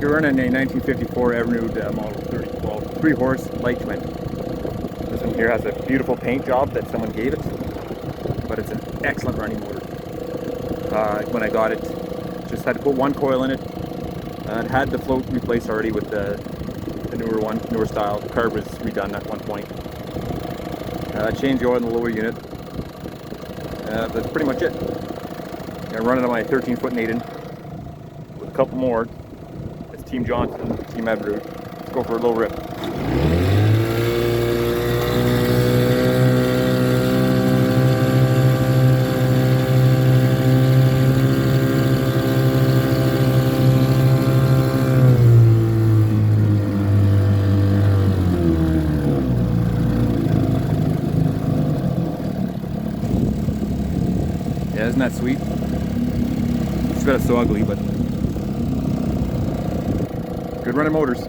You're running a 1954 Evinrude model 3012 3-horse light twin. This one here has a beautiful paint job that someone gave it, but it's an excellent running motor. When I got it, just had to put one coil in it. It had the float replaced already with the newer style. The carb was redone at one point. Changed the oil in the lower unit. That's pretty much it. I'm running on my 13-foot Naden with a couple more. It's Team Johnson, Team Evinrude. Let's go for a little rip. Yeah, isn't that sweet? It's so ugly, but good running motors.